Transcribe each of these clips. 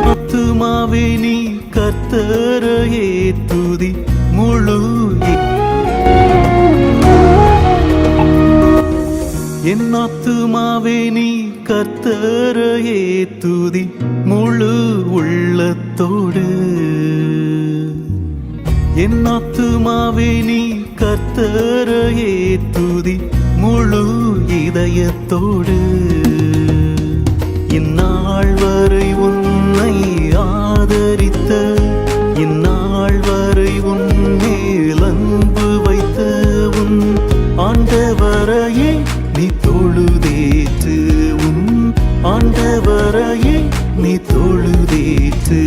ஆத்துமாவே நீ கர்த்தரையே துதி முழு என் ஆத்துமாவே நீ கர்த்தரையே துதி முழு உள்ளத்தோடு என் ஆத்துமாவே நீ கர்த்தரையே துதி முழு இதயத்தோடு இந்நாள் வரை உன்னை ஆதரித்த இந்நாள் வரை உன் மேல் அன்பு வைத்த உன் ஆண்டவரையே நீ தொழுதேற்று உன் ஆண்டவரையே நீ தொழுதேற்று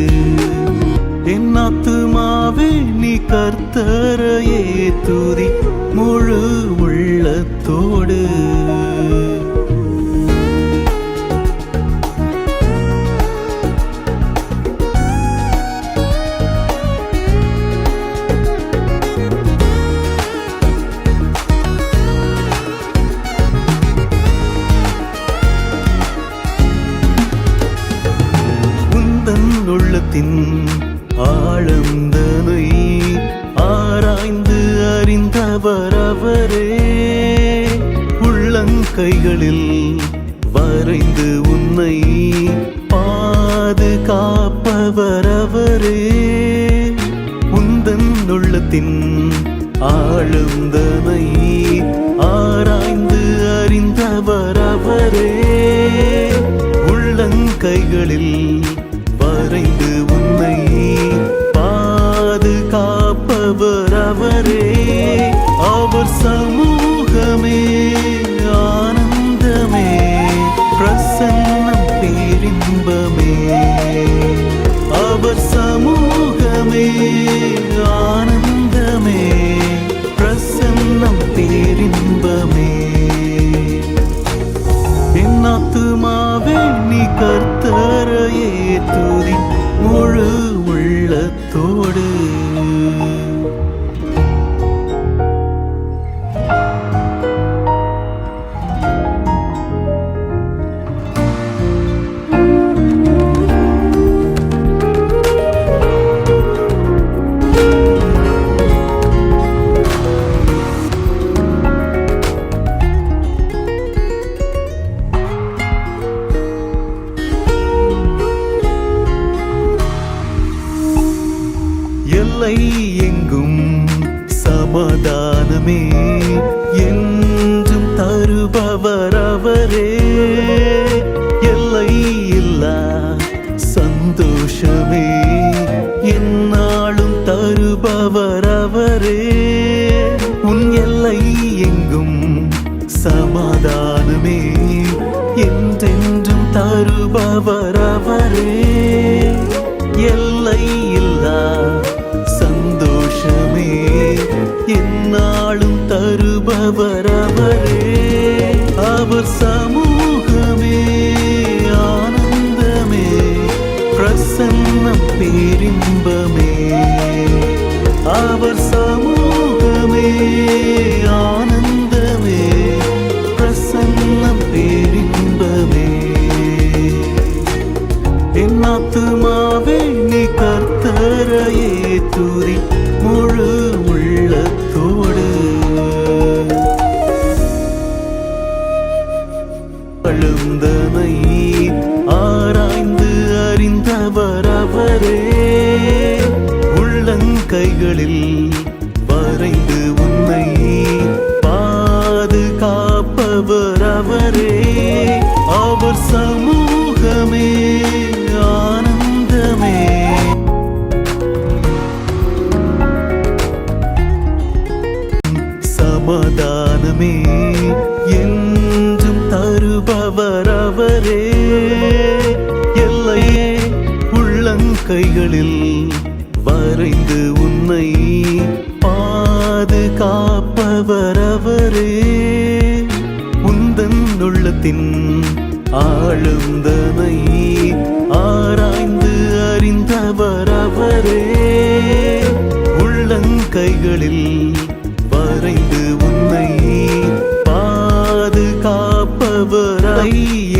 என் ஆத்துமாவே நீ கர்த்தரையே துதி முழு உள்ளத்தோடு உள்ளத்தின் ஆழந்தனை ஆராய்ந்து அறிந்தவர் அவரே உள்ளங்கைகளில் வரைந்து உன்னை பாதுகாப்பவர் அவரே உந்தன் உள்ளத்தின் ஆழந்தனை ஆராய்ந்து அறிந்தவர் அவரே உள்ளங்கைகளில் வரைந்து உன்னை பாதுகாப்பவர் அவரே அவர் சமூகமே ஆனந்தமே பிரசன்னம் பேரின்பமே அவர் சமூகமே ஆனந்தமே பிரசன்னம் பேரின்பமே என் ஆத்துமாவே நீ கர்த்தரையே துதி முழு உள்ளத்தோடு எல்லை எங்கும் சமாதானமே என்றும் தருபவர் அவரே எல்லை இல்லா சந்தோஷமே எந்நாளும் தருபவர் அவரே உன் எல்லை எங்கும் சமாதானமே என்றென்றும் தருபவர் அவரே எல்லை இல்லா சந்தோஷமே எந்நாளும் தருபவர் அவரே அவர் சமூகமே ஆனந்தமே பிரசன்னம் பேரின்பமே அவர் சமூகமே ஆனந்தமே பிரசன்னம் பேரின்பமே என் ஆத்துமாவே நீ கர்த்தரையே துதி முழு உள்ளத்தோடு அழுந்தனை ஆராய்ந்து அறிந்தவர் அவரே உள்ளங்கைகளில் வரைந்து உன்னை பாதுகாப்பவர் அவரே அவர் சமூகமே ஆனந்தமே சமாதானமே என்றும் தருபவர் அவரே எல்லையே உள்ளங்கைகளில் வரைந்து உன்னை பாதுகாப்பவர் அவரே உந்தன் உள்ளத்தின் உள்ளத்தின் ஆழ்ந்தனை ஆராய்ந்து அறிந்தவர் அவரே. உள்ளங்கைகளில் வரைந்து உன்னை பாதுகாப்பவரை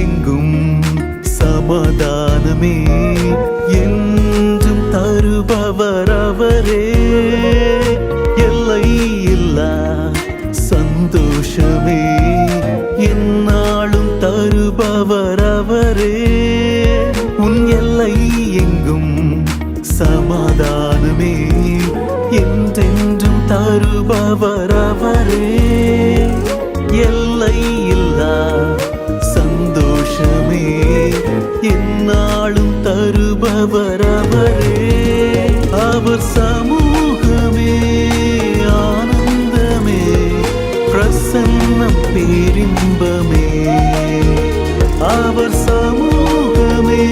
எங்கும் சமாதானமே என்றும் தருபவர் அவரே. எல்லை இல்லா சந்தோஷமே என்னாலும் தருபவர் அவரே. உன் எல்லை எங்கும் சமாதானமே என்றென்றும் தருபவர் அவரே. எல்லை இல்லா சந்தோஷமே என்னாலும் தருபவர் அவரே. அவர் சமூகமே ஆனந்தமே பிரசன்னம் பேரின்பமே. அவர் சமூகமே